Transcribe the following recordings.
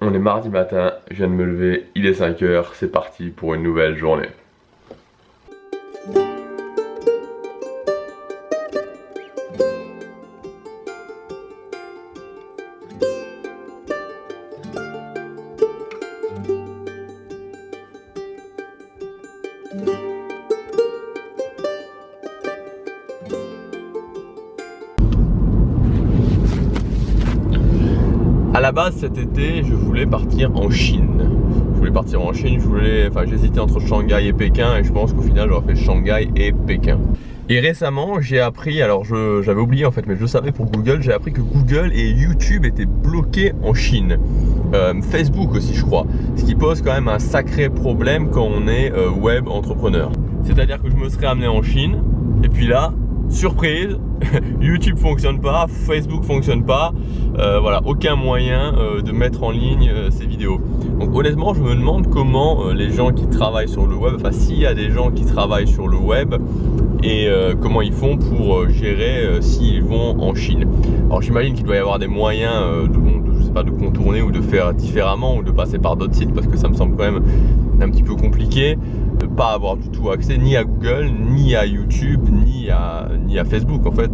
On est mardi matin, je viens de me lever, il est 5 heures, c'est parti pour une nouvelle journée. À la base cet été, je voulais partir en Chine. J'hésitais entre Shanghai et Pékin et je pense qu'au final j'aurais fait Shanghai et Pékin. Et récemment j'ai appris, alors j'avais oublié en fait, mais je le savais pour Google, j'ai appris que Google et YouTube étaient bloqués en Chine. Facebook aussi je crois, ce qui pose quand même un sacré problème quand on est web entrepreneur. C'est-à-dire que je me serais amené en Chine et puis là, surprise, YouTube fonctionne pas, Facebook fonctionne pas, voilà, aucun moyen de mettre en ligne ces vidéos. Donc honnêtement, je me demande comment les gens qui travaillent sur le web, enfin s'il y a des gens qui travaillent sur le web et comment ils font pour gérer s'ils vont en Chine. Alors j'imagine qu'il doit y avoir des moyens je sais pas, de contourner ou de faire différemment ou de passer par d'autres sites parce que ça me semble quand même un petit peu compliqué de pas avoir du tout accès ni à Google, ni à YouTube, ni à Facebook. En fait,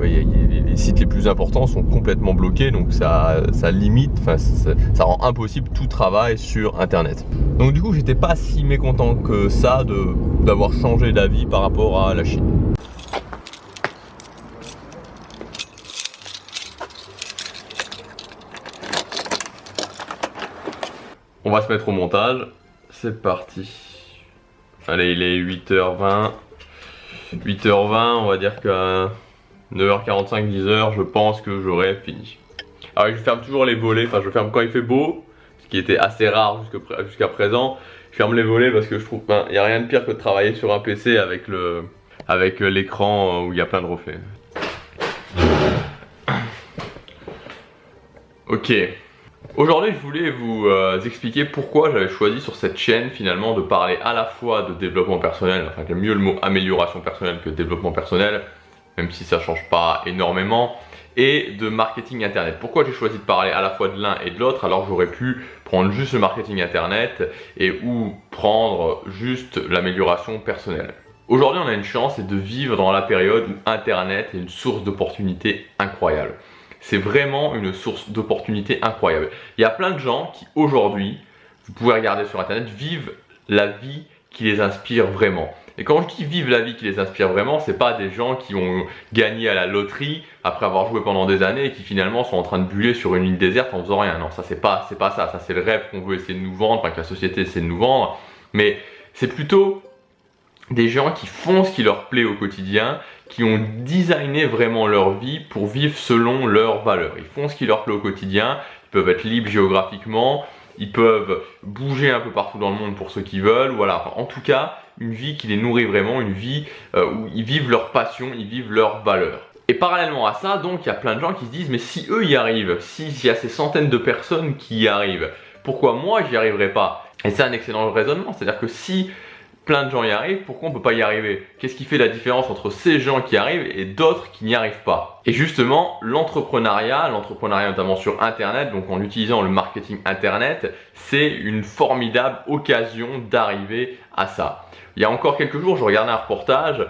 les sites les plus importants sont complètement bloqués, donc ça limite, ça rend impossible tout travail sur Internet. Donc du coup, j'étais pas si mécontent que ça d'avoir changé d'avis par rapport à la Chine. On va se mettre au montage. C'est parti. Allez, il est 8h20. 8h20, on va dire qu'à 9h45, 10h, je pense que j'aurai fini. Alors, je ferme toujours les volets. Enfin, je ferme quand il fait beau, ce qui était assez rare jusqu'à présent. Je ferme les volets parce que je trouve qu'il n'y a rien de pire que de travailler sur un PC avec l'écran où il y a plein de reflets. Ok. Aujourd'hui, je voulais vous expliquer pourquoi j'avais choisi sur cette chaîne finalement de parler à la fois de développement personnel, enfin j'aime mieux le mot amélioration personnelle que développement personnel, même si ça change pas énormément, et de marketing internet. Pourquoi j'ai choisi de parler à la fois de l'un et de l'autre alors j'aurais pu prendre juste le marketing internet ou prendre juste l'amélioration personnelle. Aujourd'hui, on a une chance, c'est de vivre dans la période où internet est une source d'opportunités incroyable. C'est vraiment une source d'opportunités incroyable. Il y a plein de gens qui aujourd'hui, vous pouvez regarder sur internet, vivent la vie qui les inspire vraiment. Et quand je dis vivent la vie qui les inspire vraiment, c'est pas des gens qui ont gagné à la loterie après avoir joué pendant des années et qui finalement sont en train de buller sur une île déserte en faisant rien. Non, ça c'est pas ça. Ça c'est le rêve qu'on veut essayer de nous vendre, enfin que la société essaie de nous vendre. Mais c'est plutôt des gens qui font ce qui leur plaît au quotidien, qui ont designé vraiment leur vie pour vivre selon leurs valeurs. Ils font ce qui leur plaît au quotidien, ils peuvent être libres géographiquement, ils peuvent bouger un peu partout dans le monde pour ceux qui veulent, voilà. Enfin, en tout cas, une vie qui les nourrit vraiment, une vie où ils vivent leur passion, ils vivent leurs valeurs. Et parallèlement à ça, donc, il y a plein de gens qui se disent, mais si eux y arrivent, s'il y a ces centaines de personnes qui y arrivent, pourquoi moi j'y arriverai pas? Et c'est un excellent raisonnement, c'est-à-dire que si plein de gens y arrivent, pourquoi on ne peut pas y arriver? Qu'est-ce qui fait la différence entre ces gens qui arrivent et d'autres qui n'y arrivent pas? Et justement, l'entrepreneuriat notamment sur internet, donc en utilisant le marketing internet, c'est une formidable occasion d'arriver à ça. Il y a encore quelques jours, je regardais un reportage,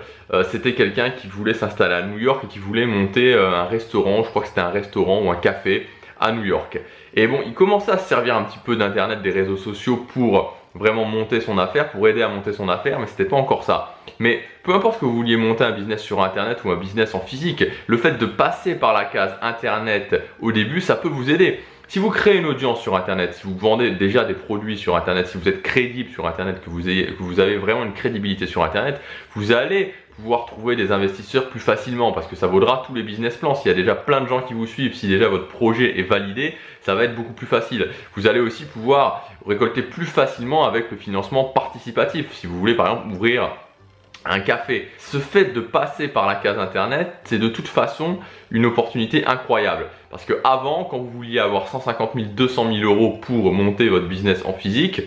c'était quelqu'un qui voulait s'installer à New York et qui voulait monter un restaurant, je crois que c'était un restaurant ou un café à New York. Et bon, il commençait à se servir un petit peu d'internet, des réseaux sociaux pour vraiment monter son affaire, pour aider à monter son affaire, mais c'était pas encore ça. Mais peu importe que vous vouliez monter un business sur internet ou un business en physique, le fait de passer par la case internet au début, ça peut vous aider. Si vous créez une audience sur internet, si vous vendez déjà des produits sur internet, si vous êtes crédible sur internet, que vous avez vraiment une crédibilité sur internet, vous allez pouvoir trouver des investisseurs plus facilement parce que ça vaudra tous les business plans. S'il y a déjà plein de gens qui vous suivent, si déjà votre projet est validé, ça va être beaucoup plus facile. Vous allez aussi pouvoir récolter plus facilement avec le financement participatif. Si vous voulez par exemple ouvrir un café. Ce fait de passer par la case internet, c'est de toute façon une opportunité incroyable. Parce que avant, quand vous vouliez avoir 150 000, 200 000 euros pour monter votre business en physique,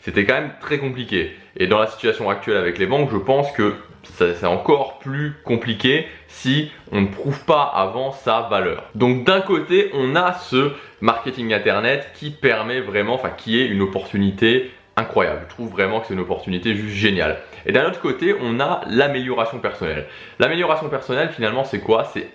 c'était quand même très compliqué. Et dans la situation actuelle avec les banques, je pense que c'est encore plus compliqué si on ne prouve pas avant sa valeur. Donc d'un côté, on a ce marketing internet qui permet vraiment, enfin qui est une opportunité incroyable. Je trouve vraiment que c'est une opportunité juste géniale. Et d'un autre côté, on a l'amélioration personnelle. L'amélioration personnelle, finalement, c'est quoi? C'est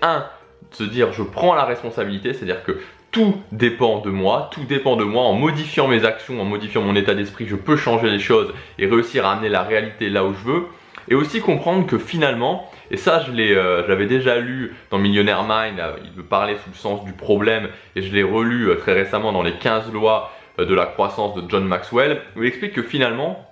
se dire je prends la responsabilité, c'est-à-dire que tout dépend de moi, en modifiant mes actions, en modifiant mon état d'esprit, je peux changer les choses et réussir à amener la réalité là où je veux. Et aussi comprendre que finalement, et ça je l'avais déjà lu dans Millionaire Mind, il me parlait sous le sens du problème et je l'ai relu très récemment dans les 15 lois de la croissance de John Maxwell, où il explique que finalement,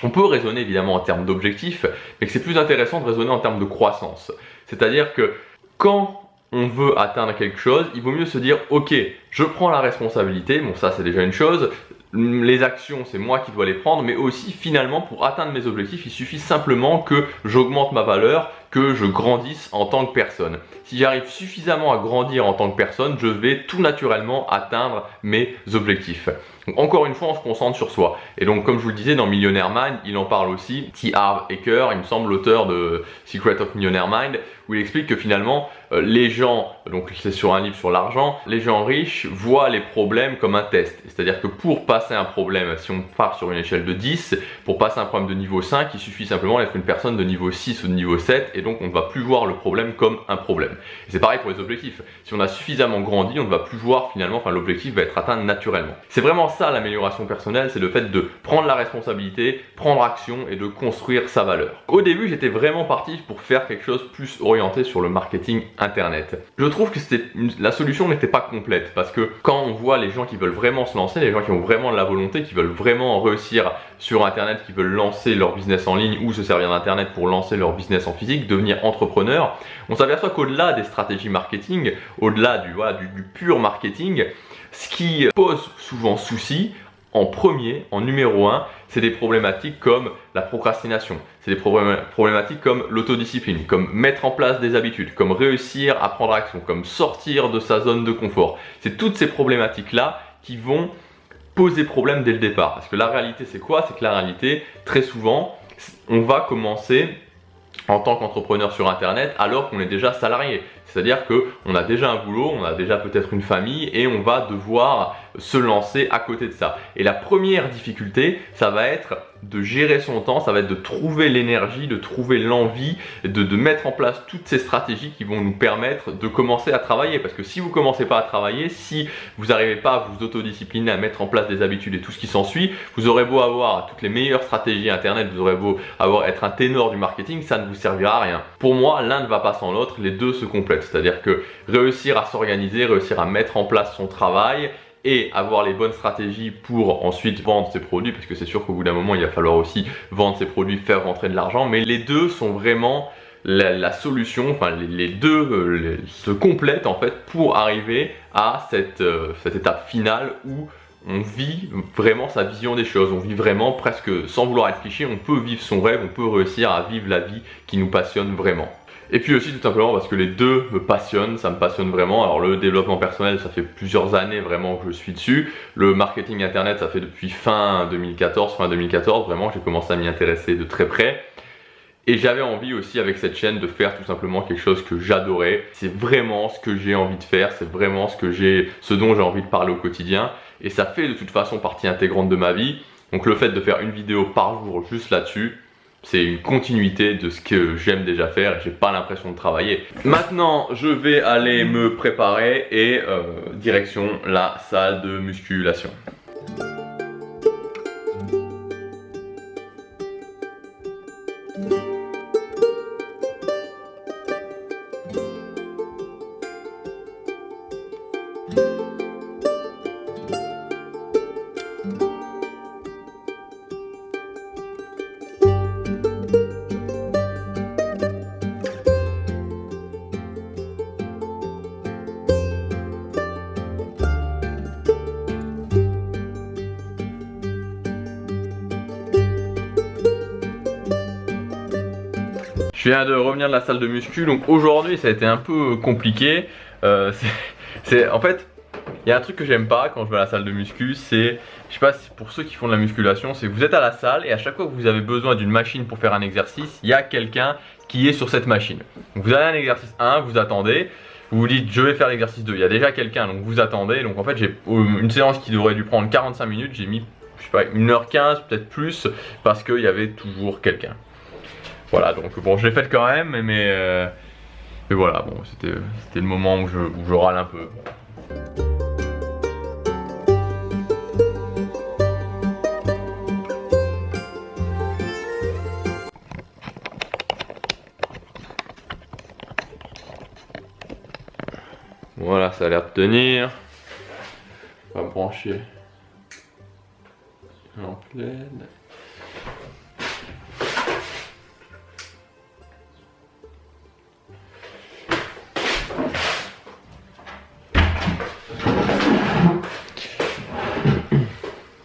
on peut raisonner évidemment en termes d'objectifs, mais que c'est plus intéressant de raisonner en termes de croissance. C'est-à-dire que quand on veut atteindre quelque chose, il vaut mieux se dire ok, je prends la responsabilité, bon ça c'est déjà une chose, les actions c'est moi qui dois les prendre, mais aussi finalement pour atteindre mes objectifs, il suffit simplement que j'augmente ma valeur, que je grandisse en tant que personne. Si j'arrive suffisamment à grandir en tant que personne, je vais tout naturellement atteindre mes objectifs. Donc, encore une fois, on se concentre sur soi. Et donc, comme je vous le disais, dans Millionaire Mind, il en parle aussi. T. Harv Eker, il me semble, l'auteur de Secret of Millionaire Mind, où il explique que finalement, les gens, donc c'est sur un livre sur l'argent, les gens riches voient les problèmes comme un test. C'est-à-dire que pour passer un problème, si on part sur une échelle de 10, pour passer un problème de niveau 5, il suffit simplement d'être une personne de niveau 6 ou de niveau 7, et donc on ne va plus voir le problème comme un problème. Et c'est pareil pour les objectifs. Si on a suffisamment grandi, on ne va plus voir finalement, enfin l'objectif va être atteint naturellement. C'est vraiment ça l'amélioration personnelle, c'est le fait de prendre la responsabilité, prendre action et de construire sa valeur. Au début, j'étais vraiment parti pour faire quelque chose plus orienté sur le marketing internet. Je trouve que la solution n'était pas complète parce que quand on voit les gens qui veulent vraiment se lancer, les gens qui ont vraiment de la volonté, qui veulent vraiment réussir sur internet, qui veulent lancer leur business en ligne ou se servir d'internet pour lancer leur business en physique, devenir entrepreneur, on s'aperçoit qu'au-delà des stratégies marketing, au-delà du pur marketing, ce qui pose souvent souci, en premier, en numéro 1, c'est des problématiques comme la procrastination, c'est des problématiques comme l'autodiscipline, comme mettre en place des habitudes, comme réussir à prendre action, comme sortir de sa zone de confort. C'est toutes ces problématiques-là qui vont poser problème dès le départ. Parce que la réalité, c'est quoi? C'est que la réalité, très souvent, on va commencer en tant qu'entrepreneur sur internet alors qu'on est déjà salarié. C'est-à-dire qu'on a déjà un boulot, on a déjà peut-être une famille et on va devoir se lancer à côté de ça. Et la première difficulté, ça va être de gérer son temps, ça va être de trouver l'énergie, de trouver l'envie, de mettre en place toutes ces stratégies qui vont nous permettre de commencer à travailler. Parce que si vous ne commencez pas à travailler, si vous n'arrivez pas à vous autodiscipliner, à mettre en place des habitudes et tout ce qui s'ensuit, vous aurez beau avoir toutes les meilleures stratégies internet, vous aurez beau être un ténor du marketing, ça ne vous servira à rien. Pour moi, l'un ne va pas sans l'autre, les deux se complètent. C'est-à-dire que réussir à s'organiser, réussir à mettre en place son travail et avoir les bonnes stratégies pour ensuite vendre ses produits, parce que c'est sûr qu'au bout d'un moment il va falloir aussi vendre ses produits, faire rentrer de l'argent, mais les deux sont vraiment la solution, enfin les deux se complètent en fait pour arriver à cette étape finale où on vit vraiment sa vision des choses, on vit vraiment presque sans vouloir être cliché, on peut vivre son rêve, on peut réussir à vivre la vie qui nous passionne vraiment. Et puis aussi tout simplement parce que les deux me passionnent, ça me passionne vraiment. Alors le développement personnel, ça fait plusieurs années vraiment que je suis dessus. Le marketing internet, ça fait depuis fin 2014, vraiment que j'ai commencé à m'y intéresser de très près. Et j'avais envie aussi avec cette chaîne de faire tout simplement quelque chose que j'adorais. C'est vraiment ce que j'ai envie de faire, c'est vraiment ce dont j'ai envie de parler au quotidien. Et ça fait de toute façon partie intégrante de ma vie. Donc le fait de faire une vidéo par jour juste là-dessus, c'est une continuité de ce que j'aime déjà faire et j'ai pas l'impression de travailler. Maintenant, je vais aller me préparer et direction la salle de musculation. Je viens de revenir de la salle de muscu, donc aujourd'hui ça a été un peu compliqué. En fait, Il y a un truc que j'aime pas quand je vais à la salle de muscu, c'est, je sais pas si pour ceux qui font de la musculation, c'est que vous êtes à la salle et à chaque fois que vous avez besoin d'une machine pour faire un exercice, il y a quelqu'un qui est sur cette machine. Donc vous avez un exercice 1, vous attendez, vous vous dites je vais faire l'exercice 2, il y a déjà quelqu'un donc vous attendez. Donc en fait j'ai une séance qui aurait dû prendre 45 minutes, j'ai mis je sais pas 1h15 peut-être plus parce qu'il y avait toujours quelqu'un. Voilà, donc bon je l'ai faite quand même mais voilà, bon c'était le moment où je râle un peu. Voilà, ça a l'air de tenir. On va brancher en pleine.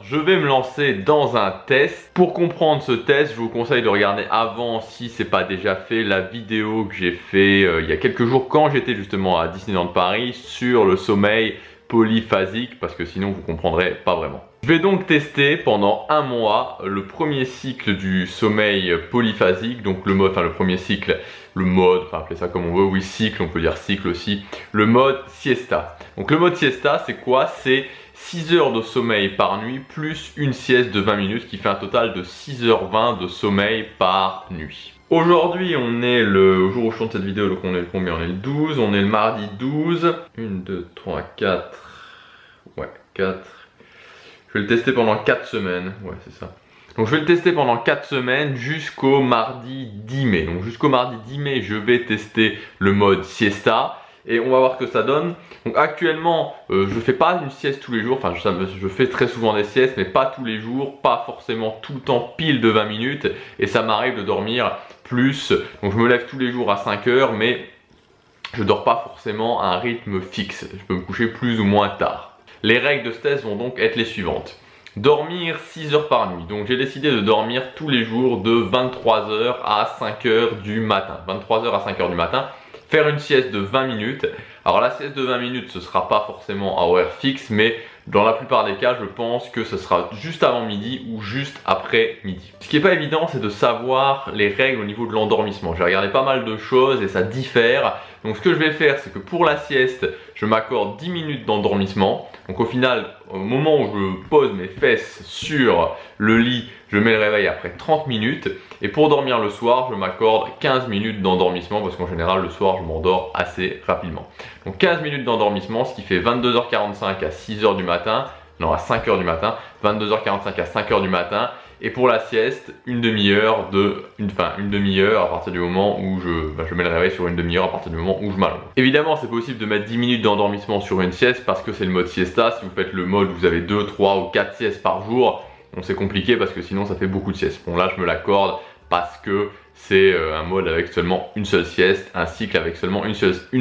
Je vais me lancer dans un test. Pour comprendre ce test, je vous conseille de regarder avant, si c'est pas déjà fait, la vidéo que j'ai fait il y a quelques jours quand j'étais justement à Disneyland Paris sur le sommeil polyphasique, parce que sinon vous comprendrez pas vraiment. Je vais donc tester pendant un mois le premier cycle du sommeil polyphasique, donc le mode, enfin le premier cycle, le mode, enfin appelez ça comme on veut, oui cycle, on peut dire cycle aussi, le mode siesta. Donc le mode siesta c'est quoi? C'est 6 heures de sommeil par nuit plus une sieste de 20 minutes qui fait un total de 6h20 de sommeil par nuit. Aujourd'hui on est le jour où je tourne cette vidéo, donc on est le combien? On est le 12, on est le mardi 12. 1, 2, 3, 4. Ouais, 4. Je vais le tester pendant 4 semaines. Ouais, c'est ça. Donc je vais le tester pendant 4 semaines jusqu'au mardi 10 mai. Donc jusqu'au mardi 10 mai, je vais tester le mode siesta. Et on va voir ce que ça donne. Donc actuellement, je fais pas une sieste tous les jours. Enfin, je fais très souvent des siestes, mais pas tous les jours. Pas forcément tout le temps pile de 20 minutes. Et ça m'arrive de dormir plus. Donc je me lève tous les jours à 5 heures, mais je dors pas forcément à un rythme fixe. Je peux me coucher plus ou moins tard. Les règles de ce test vont donc être les suivantes. Dormir 6 heures par nuit. Donc j'ai décidé de dormir tous les jours de 23h à 5h du matin. 23h à 5h du matin. Faire une sieste de 20 minutes. Alors la sieste de 20 minutes, ce ne sera pas forcément à horaire fixe, mais dans la plupart des cas, je pense que ce sera juste avant midi ou juste après midi. Ce qui n'est pas évident, c'est de savoir les règles au niveau de l'endormissement. J'ai regardé pas mal de choses et ça diffère. Donc ce que je vais faire, c'est que pour la sieste, je m'accorde 10 minutes d'endormissement. Donc au final, au moment où je pose mes fesses sur le lit, je mets le réveil après 30 minutes. Et pour dormir le soir, je m'accorde 15 minutes d'endormissement parce qu'en général, le soir, je m'endors assez rapidement. Donc 15 minutes d'endormissement, ce qui fait 22h45 à 6h du matin. Non, à 5h du matin. 22h45 à 5h du matin. Et pour la sieste, une demi-heure à partir du moment où je mets le réveil sur une demi-heure à partir du moment où je m'allonge. Évidemment, c'est possible de mettre 10 minutes d'endormissement sur une sieste parce que c'est le mode siesta. Si vous faites le mode où vous avez 2, 3 ou 4 siestes par jour, bon, c'est compliqué parce que sinon ça fait beaucoup de siestes. Bon là, je me l'accorde parce que c'est un mode avec seulement une seule sieste, un cycle avec seulement une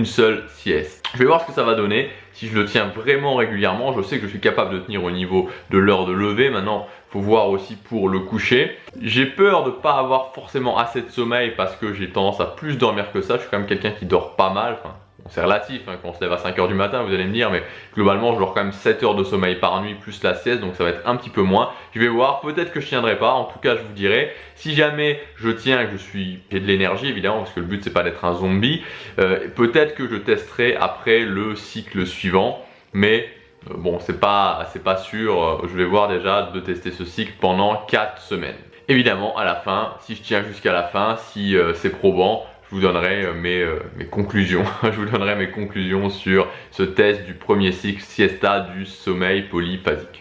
seule sieste. Je vais voir ce que ça va donner. Si je le tiens vraiment régulièrement, je sais que je suis capable de tenir au niveau de l'heure de lever. Maintenant, il faut voir aussi pour le coucher. J'ai peur de ne pas avoir forcément assez de sommeil parce que j'ai tendance à plus dormir que ça. Je suis quand même quelqu'un qui dort pas mal. Enfin, c'est relatif, hein, quand on se lève à 5h du matin, vous allez me dire, mais globalement, je dors quand même 7 heures de sommeil par nuit plus la sieste, donc ça va être un petit peu moins. Je vais voir, peut-être que je tiendrai pas, en tout cas, je vous dirai. Si jamais je tiens et que j'ai de l'énergie, évidemment, parce que le but, c'est pas d'être un zombie, peut-être que je testerai après le cycle suivant, mais bon, c'est pas sûr. Je vais voir déjà de tester ce cycle pendant 4 semaines. Évidemment, à la fin, si je tiens jusqu'à la fin, si c'est probant, je vous donnerai mes conclusions. Je vous donnerai mes conclusions sur ce test du premier cycle siesta du sommeil polyphasique.